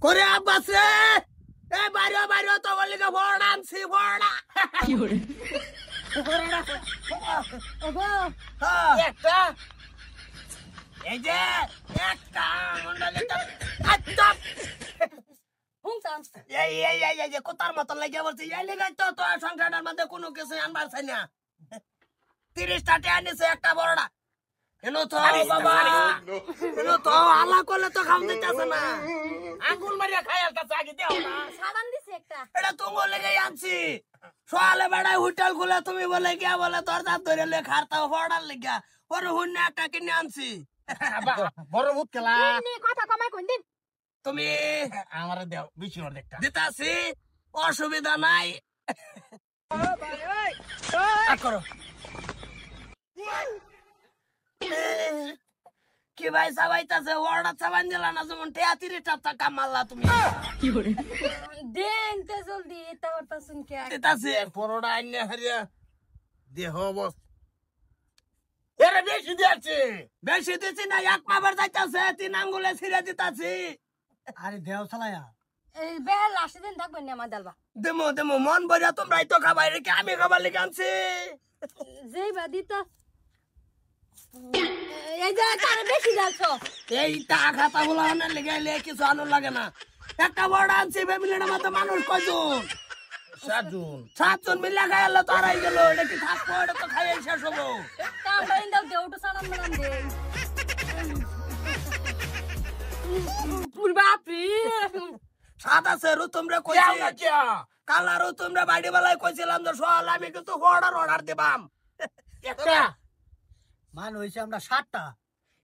করে আব্বাস রে এ বাইরে বাইরে তো বলি কে বড় আনছি বড় কি করে ওগো একটা এই যে একটা মন্ডলিটা আচ্ছা হুমতাম এই যে কোতার মত লাগে বলছি এই লাগাই তো তো সংসারের মধ্যে কোনো কিছু আনবার চাই না 30টা টাকা নিছে একটা বড়টা এনো তো বাবা এনো তো আলা করলে তো খাম দিতেছ না আঙ্গুল মারিয়া খাইলতাছ আগে দেও না সাবান দিছে একটা এটা তুমি লেগে আনছি সোয়ালে বেড়াই হোটেল খুলে তুমি বলে গিয়া বলে তোর দাঁত ধরে লে খারতাও পড়ার লিগা ওরে হুন্নে একটা কিনে আনছি বড় মুখ খেলা কথা কমাই কোন দিন তুমি আমারে দেও বেশি ওর দেখতা দিতাছি অসুবিধা নাই করো কি ভাই সাবাইতাছে ওড়া সাবান দিলা না যেমন 30টা টাকা মারলা তুমি কি করে দেন তে জলদি এটা করতা শুন কে দিতাছি পরোটা আইনে হারিয়া দেহ বস এরে বেশি দিয়েছে বেশি দিছি না এক মাবার যাইতাছে 3 আঙ্গুলে ছিড়ে দিতাছি আরে দেও চালায়া এই বেল আসে দিন থাকবেন না আমার দালবা দেমো মন ভরিয়া তোমরাই তো খাবাই রেখে আমি খাবার লিখে আনছি যেই বাদিতা এই যে তার বেশি যাচ্ছো এই টাকা গুলো আনার লেগে এলে কিছু আনুর লাগে না একটা বড় আনছি ফ্যামিলির মধ্যে মানুষ কয়জন 7 জন মিলে খাইলে তো হারাই গেল এটা কি থাকবো এটা তো খাইয়ে শেষ হবো কাম করেন দাও দেও তো সালাম নাম দে পুরবাপি সাদা সেরু তোমরা কইছি কালারও তোমরা বাইরে বেলায় কইছিলাম যে সোয়াল আমি কিন্তু অর্ডার দিবাম একটা মান হইছে আমরা 7টা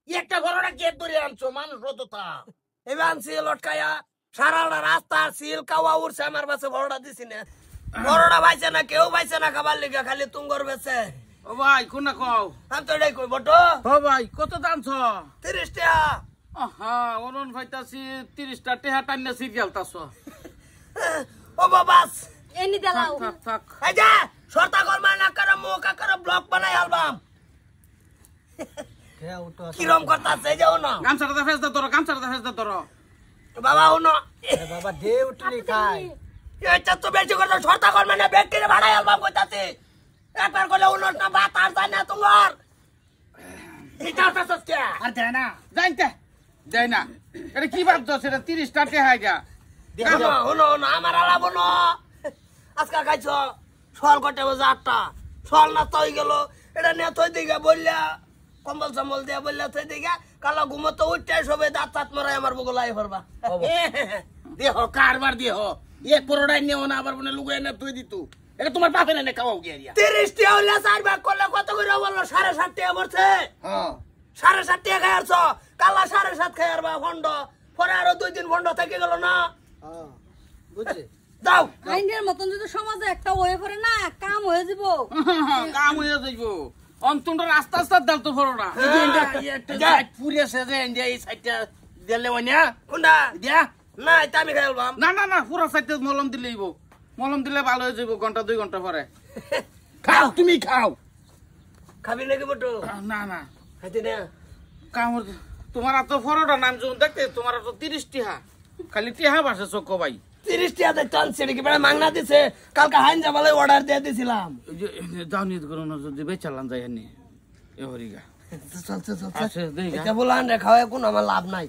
একটা বড়টা গেট ধরে আনছো মানুষ রততা এবার আনছি লটকায়া সারাটা রাস্তা সিল কাওয়া উড়ছে আমার বাসে বড়টা দিছি না বড়টা পাইছে না কেউ পাইছে না খাবার লিগা খালি তুঙ্গর বেছে ও ভাই কোনা কও আমি তো এটাই কই বটো ও ভাই কত দাম ছ 30 টাকা আহা অনন ভাইতাছি 30টা টেহা টান্না সিরিয়ালতাছ ও বাবাস এনি দেলাও থাক থাক এই যে শর্তা করমা না করে মুখ করে ব্লক বানাই অ্যালবাম কিরম করতাছে যাও না গামছাটা ফেস দা ধরো বাবা উনো বাবা দে উঠলি খাই এটা তো বেশি করে শর্তা করমা না ব্যক্তিরে বানাই অ্যালবাম কইতাছে একবার কইলে উনো না বাত আর যায় না তোমার এটা তো সত্যি আর দে না জানতে দেয় না এটা কি ভাবছ সেটা 30টা টেহা গা উনো আমার আলা বনো আজকাল খাইছ সল কটে বাজে 8টা সল না তৈ গেল এটা নিয়ে থই দিগা বললা কম্বল সম্বল দিয়া বললা থই দিগা কালা ঘুমতো উঠতে সবে দাঁত তাত মারাই আমার বগলাই ভরবা দেহ কারবার দেহ এক পরোটা নিও না আবার মনে লুগাই না তুই দিতু এটা তোমার বাপে না খাওয়াও গিয়া 30 টাকা হইলে 4 ভাগ করলে কত করে বললো 7.5 টাকা পড়ছে হ্যাঁ 7.5 টাকা খাইছ কালা 7.5 খাইয়ার বা ফন্ড পরে আরো 2 দিন ফন্ড থেকে গেল না হ্যাঁ বুঝছি দাও আইনের মতন যদি সমাজে একটা হয়ে পড়ে না কাম হয়ে যাব কাম হয়ে যাইব অন্তনটা রাস্তা রাস্তা দাল তো ফরোটা পুরিয়েছে যে ইন্ডিয়া এই সাইডটা দিলে ওইনা কোনটা দিয়া না এটা আমি খাইলবাম না পুরো সাইডে মলম দিলেইব মলম দিলে ভালো হয়ে যাইব ঘন্টা 2 ঘন্টা পরে খাও তুমি খাও খাবি নাকি বটো না খাইতে না কাম তোমার তো ফরোটা নাম যখন দেখতে তোমার তো 30 টিহা খালি টিহা বাসে চোখ ভাই 30 টাকা টানছে নাকি বেড়া মাংনা দিছে কালকে হাইনজা বলে অর্ডার দিয়ে দিছিলাম যাও নিত করো না যদি বেচালাম যাই এনে এ হরিগা চলছে আছে দেই এটা বলান রে খাওয়া কোনো আমার লাভ নাই